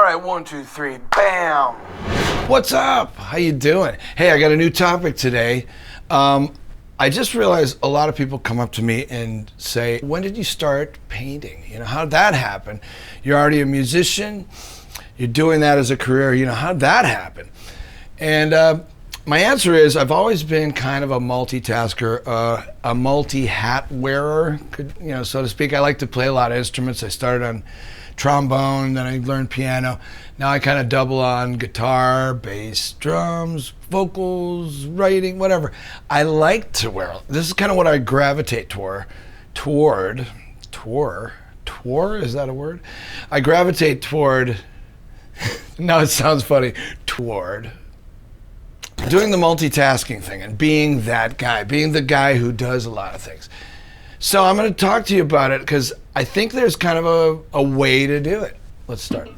right, 1, 2, 3, bam. What's up? How you doing? Hey, I got a new topic today. I just realized a lot of people come up to me and say, when did you start painting? You know, how'd that happen? You're already a musician. You're doing that as a career. You know, how'd that happen? And my answer is I've always been kind of a multitasker, a multi-hat wearer, so to speak. I like to play a lot of instruments. I started on trombone, then I learned piano. Now I kind of double on guitar, bass, drums, vocals, writing, whatever. I like to wear. This is kind of what I gravitate toward. Is that a word? I gravitate toward, now it sounds funny, toward doing the multitasking thing and being that guy, being the guy who does a lot of things. So I'm going to talk to you about it because I think there's kind of a way to do it. Let's start.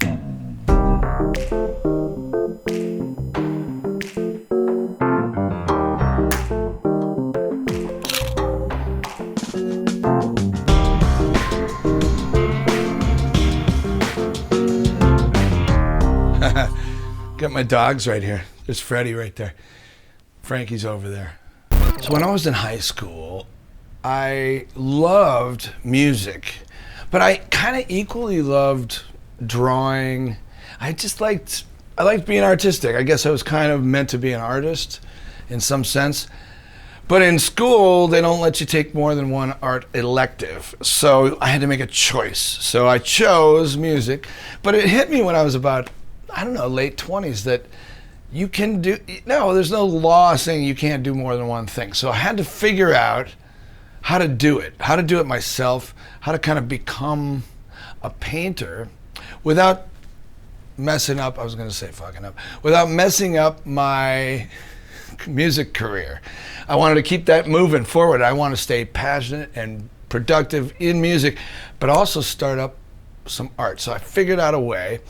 Got my dogs right here. There's Freddie right there. Frankie's over there. So when I was in high school, I loved music, but I kind of equally loved drawing. I liked being artistic. I guess I was kind of meant to be an artist in some sense. But in school, they don't let you take more than one art elective. So I had to make a choice. So I chose music, but it hit me when I was about, late 20s that you can there's no law saying you can't do more than one thing. So I had to figure out how to do it myself, how to kind of become a painter without messing up my music career. I wanted to keep that moving forward. I want to stay passionate and productive in music, but also start up some art. So I figured out a way,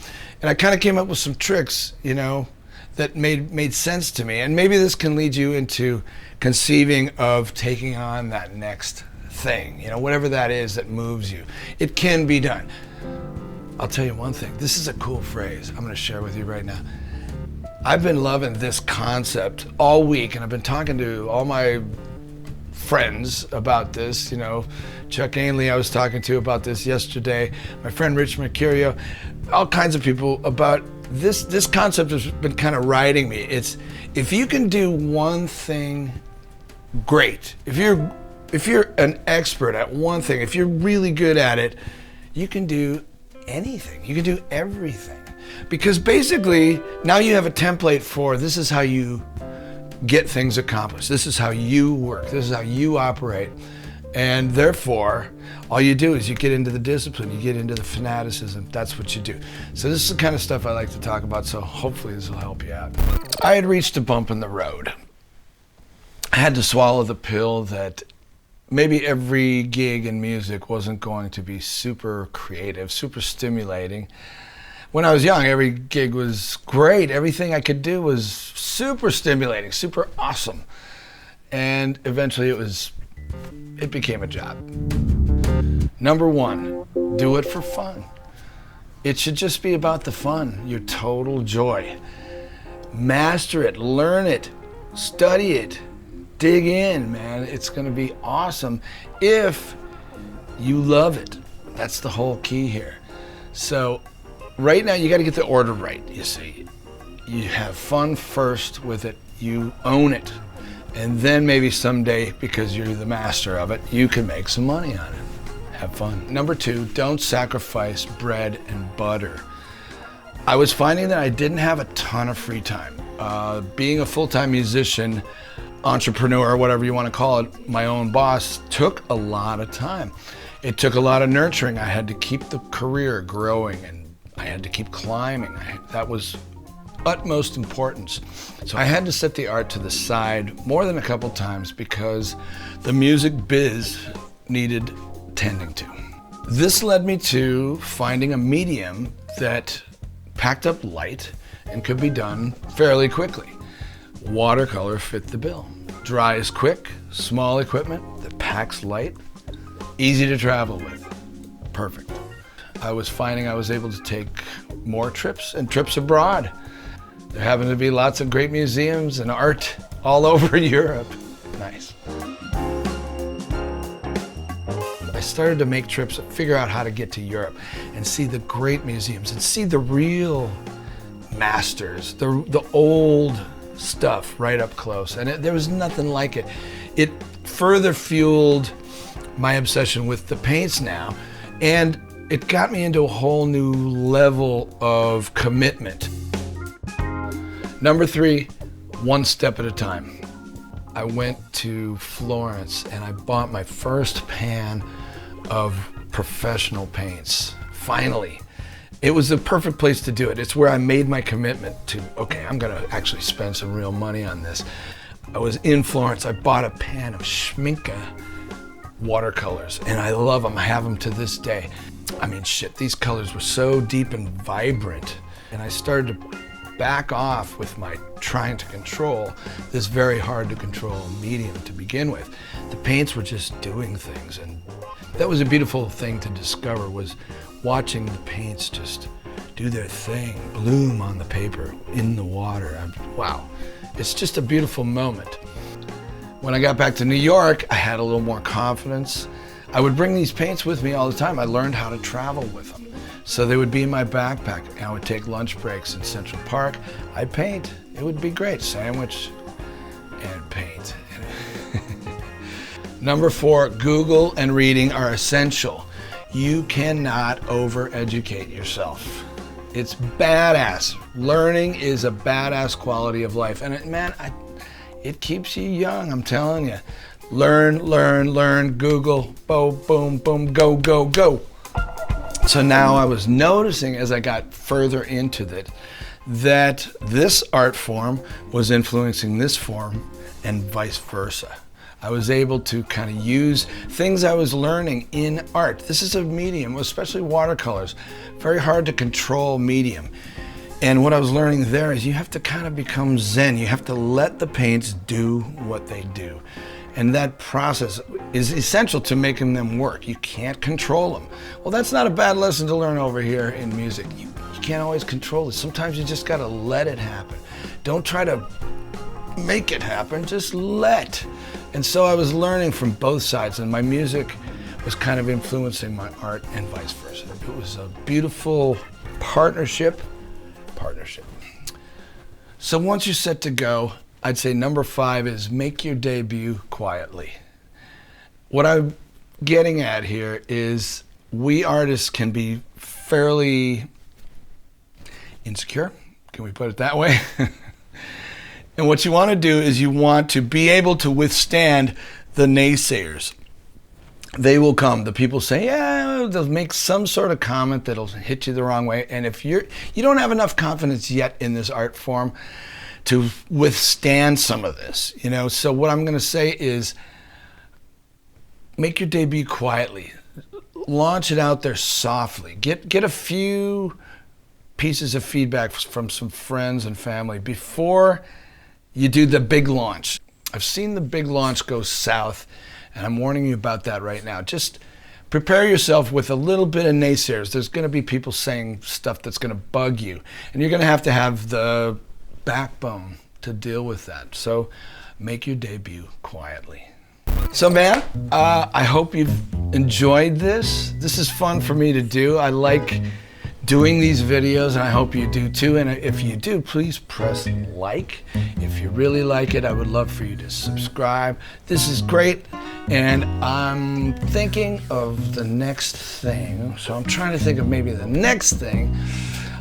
and I kind of came up with some tricks, that made sense to me. And maybe this can lead you into conceiving of taking on that next thing, whatever that is that moves you. It can be done. I'll tell you one thing. This is a cool phrase I'm going to share with you right now. I've been loving this concept all week, and I've been talking to all my friends about this. Chuck Ainley I was talking to about this yesterday, my friend Rich Mercurio, all kinds of people about this concept has been kind of riding me. It's if you can do one thing great, if you're an expert at one thing, if you're really good at it, you can do anything. You can do everything. Because basically now you have a template for this is how you get things accomplished. This is how you work. This is how you operate. And therefore, all you do is you get into the discipline, you get into the fanaticism. That's what you do. So this is the kind of stuff I like to talk about, so hopefully this will help you out. I had reached a bump in the road. I had to swallow the pill that maybe every gig in music wasn't going to be super creative, super stimulating. When I was young, every gig was great. Everything I could do was super stimulating, super awesome. And eventually it became a job. Number one, do it for fun. It should just be about the fun, your total joy. Master it, learn it, study it, dig in, man. It's gonna be awesome if you love it. That's the whole key here. So right now you gotta get the order right, you see. You have fun first with it, you own it. And then maybe someday, because you're the master of it, you can make some money on it. Have fun. Number two, don't sacrifice bread and butter. I was finding that I didn't have a ton of free time. Being a full-time musician, entrepreneur, whatever you want to call it, my own boss, took a lot of time. It took a lot of nurturing. I had to keep the career growing, and I had to keep climbing. That was utmost importance. So I had to set the art to the side more than a couple times because the music biz needed tending to. This led me to finding a medium that packed up light and could be done fairly quickly. Watercolor fit the bill. Dries quick, small equipment that packs light, easy to travel with. Perfect. I was finding I was able to take more trips and trips abroad. There happened to be lots of great museums and art all over Europe. Nice. I started to make trips, figure out how to get to Europe and see the great museums and see the real masters, the old stuff right up close. And there was nothing like it. It further fueled my obsession with the paints now, and it got me into a whole new level of commitment. Number 3, one step at a time. I went to Florence and I bought my first pan of professional paints. Finally. It was the perfect place to do it. It's where I made my commitment to, okay, I'm gonna actually spend some real money on this. I was in Florence, I bought a pan of Schminke watercolors, and I love them. I have them to this day. I mean, shit, these colors were so deep and vibrant, and I started to back off with my trying to control this very hard to control medium to begin with. The paints were just doing things, and that was a beautiful thing to discover, was watching the paints just do their thing, bloom on the paper, in the water. Wow, it's just a beautiful moment. When I got back to New York, I had a little more confidence. I would bring these paints with me all the time. I learned how to travel with them. So they would be in my backpack. I would take lunch breaks in Central Park. I'd paint. It would be great. Sandwich and paint. Number 4, Google and reading are essential. You cannot over-educate yourself. It's badass. Learning is a badass quality of life. And it keeps you young, I'm telling you. Learn, learn, learn, Google, boom, boom, boom, go, go, go. So now I was noticing as I got further into it that this art form was influencing this form and vice versa. I was able to kind of use things I was learning in art. This is a medium, especially watercolors, very hard to control medium. And what I was learning there is you have to kind of become zen. You have to let the paints do what they do. And that process is essential to making them work. You can't control them. Well, that's not a bad lesson to learn over here in music. You can't always control it. Sometimes you just gotta let it happen. Don't try to make it happen, just let. And so I was learning from both sides, and my music was kind of influencing my art and vice versa. It was a beautiful partnership. So once you're set to go, I'd say number 5 is make your debut quietly. What I'm getting at here is we artists can be fairly insecure. Can we put it that way? And what you want to do is you want to be able to withstand the naysayers. They will come. The people say, yeah, they'll make some sort of comment that'll hit you the wrong way. And if you don't have enough confidence yet in this art form to withstand some of this, so what I'm going to say is make your debut quietly. Launch it out there softly. Get a few pieces of feedback from some friends and family before you do the big launch. I've seen the big launch go south, and I'm warning you about that right now. Just prepare yourself with a little bit of naysayers. There's going to be people saying stuff that's going to bug you, and you're going to have the backbone to deal with that. So make your debut quietly. So man, I hope you've enjoyed this. This is fun for me to do. I like doing these videos, and I hope you do too. And if you do, please press like. If you really like it, I would love for you to subscribe. This is great, and I'm thinking of the next thing. So I'm trying to think of maybe the next thing.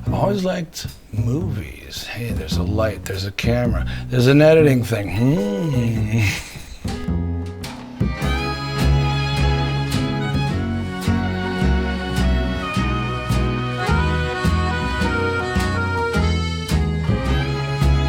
I've always liked movies. Hey, there's a light, there's a camera, there's an editing thing.